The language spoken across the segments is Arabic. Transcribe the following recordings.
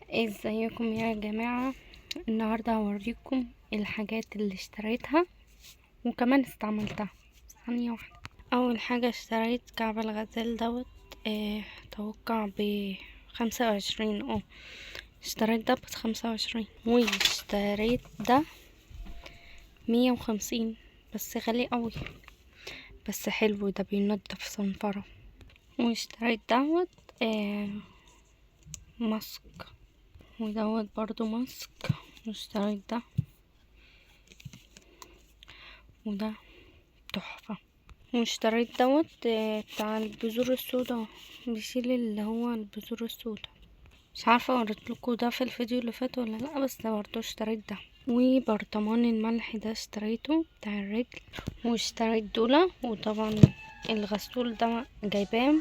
ازيكم يا جماعة؟ النهاردة هوريكم الحاجات اللي اشتريتها وكمان استعملتها. ثانية واحدة. اول حاجة اشتريت كعب الغزال دوت. توقع ب25. اشتريت ده ب25، واشتريت ده 150، بس غالي قوي، بس حلو، ده بينضف صنفرة. واشتريت دوت ماسك، ودوت برضو ماسك. واشتريت ده، وده تحفة. واشتريت دوت بتاع البذور السودا، بيشيل اللي هو البذور السودا. مش عارفة وريتلكوا ده في الفيديو اللي فات ولا لا، بس برضو اشتريت ده. وبرطمان الملح ده اشتريته بتاع الرجل. واشتريت دولة، وطبعا الغسول ده جايباه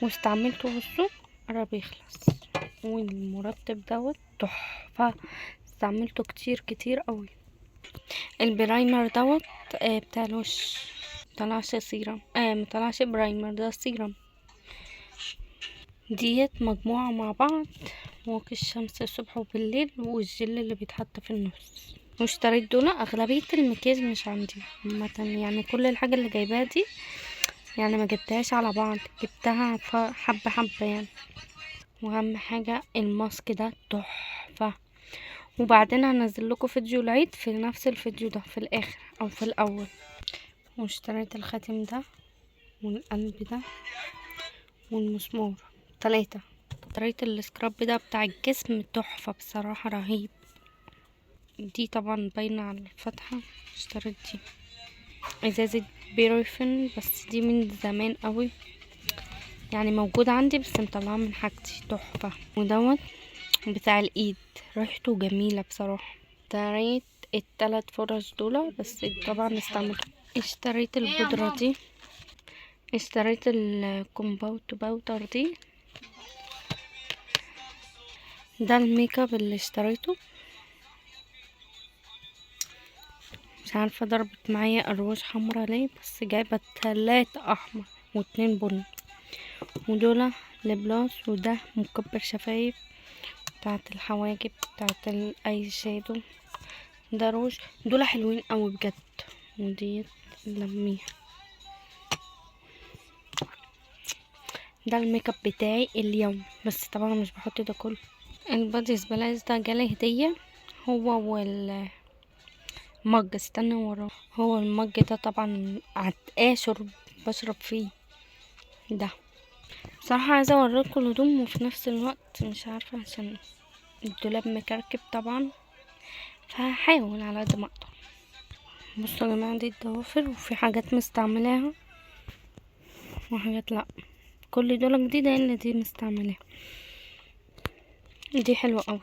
واستعملته، بصوا قرب يخلص. والمرطب دوت تحفة، استعملته كتير كتير قوي. البرايمر دوت بتاع الوش، مطلعش سيرم، مطلعش برايمر، ده سيرم. ديت مجموعة مع بعض، واقي الشمس الصبح وبالليل، والجل اللي بيتحط في النص. واشتريت دول. اغلبية المكياج مش عندي عامة، يعني كل الحاجة اللي جايباها دي يعني ما جبتهاش على بعض، جبتها حبة حبة يعني. واهم حاجة الماسك ده تحفة. وبعدين هنزل لكم فيديو العيد في نفس الفيديو ده في الاخر او في الاول. واشتريت الخاتم ده، والقلب ده، والمسمار 3. اشتريت السكراب ده بتاع الجسم، تحفة بصراحة، رهيب. دي طبعا باينة على الفتحة. اشتريت دي ازازة بيروفين، بس دي من زمان قوي، يعني موجودة عندي بس مطلعها من حاجتي، تحفة. ودوت بتاع الايد، ريحته جميلة بصراحة. اشتريت ال3 فرش دول، بس طبعا استعملت. اشتريت البودرة دي، اشتريت الكومباوت باودر دي. ده الميك اب اللي اشتريته. مش عارفة ضربت معايا ارواج حمرا ليه، بس جايبة 3 احمر و2 بني. ودول لبلاس، وده مكبر شفايف بتاعت الحواجب، بتاعت الاي شادو. ده روج، دول حلوين قوي بجد. وديت اللميع. ده الميك اب بتاعي اليوم، بس طبعا مش بحط ده كله. البادي سبلاش ده جالي هدية، هو مج، استنى وراه. هو المج ده طبعا عتقاه شرب، بشرب فيه ده. بصراحة عايزة اوريكم الهدوم، وفي نفس الوقت مش عارفة عشان الدولاب مكركب طبعا، فهحاول على قد ما اقدر. بصوا يا جماعة، دي الضوافر، وفي حاجات مستعملاها وحاجات لا. كل دول جديدة الا دي مستعملاها. دي حلوة قوي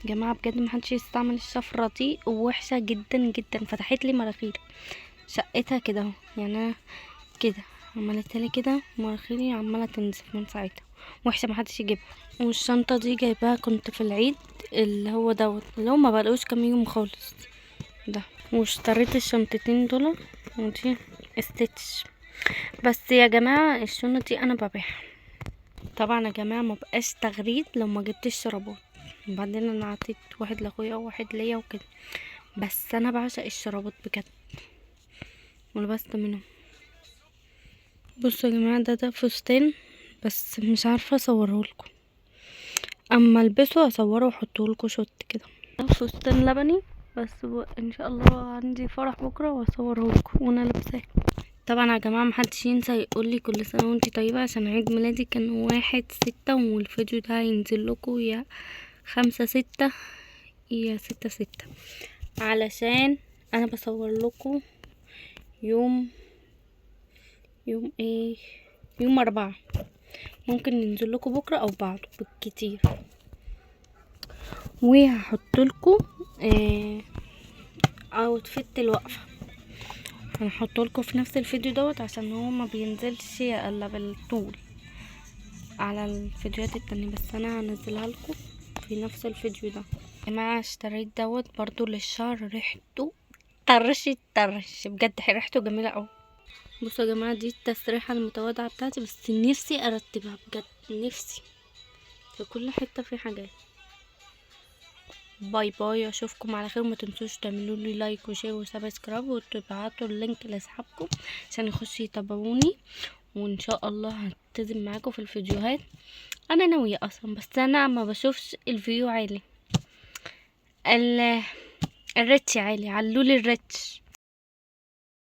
جماعة، بجد محدش يستعمل الشفرة دي، وحشة جدا جدا، فتحت لي مناخيري، شقتها كده اهو، يعني انا كده عملتها لي كده، مناخيري عمالة تنزف من ساعتها، وحشة، محدش يجيبها. والشنطة دي جايباها كنت في العيد، اللي هو دوت، اللي هو ما بقالوش كام يوم خالص ده. واشتريت الشنطتين دول، ودي استيتش. بس يا جماعة الشنطة دي انا ببيعها طبعا يا جماعة، ما بقاش تغريد لو ما جبتش شرابات. وبعدين انا عطيت واحد لاخويا وواحد ليا وكده، بس انا بعشق الشرابات بجد، ولبست منهم. بصوا يا جماعة، ده فستان، بس مش عارفة اصورهولكم، اما البسه اصوره واحطه لكم شوت كده. ده فستان لبني، بس ان شاء الله عندي فرح بكره واصوره لكم وانا لابساه. طبعا يا جماعه محدش ينسى يقول لي كل سنه وانتي طيبه، عشان عيد ميلادي كان 1/6، والفيديو ده هينزل لكم يا 5/6 يا 6/6، علشان انا بصور لكم يوم ايه، يوم 4. ممكن ننزل لكم بكره او بعده بالكتير. وهحط لكم اوتفيت الوقفه، هنحط لكم في نفس الفيديو دوت، عشان هو ما بينزلش الا بالطول على الفيديوهات التانية، بس انا هنزلها لكم في نفس الفيديو ده. يا جماعه اشتريت دوت برضو للشعر، ريحته طرش بجد، ريحته جميله قوي. بصوا يا جماعه، دي التسريحه المتواضعه بتاعتي، بس نفسي ارتبها بجد، نفسي في كل حتة في حاجات. باي باي، اشوفكم على خير. ما تنسوش تعملوا لي لايك وشير وسبسكرايب وتبعتوا اللينك لاصحابكم عشان يخشوا يتابعوني، وان شاء الله هلتزم معاكم في الفيديوهات. انا ناويه اصلا، بس انا ما بشوفش الفيو عالي، الريتش عالي، علولي الريتش.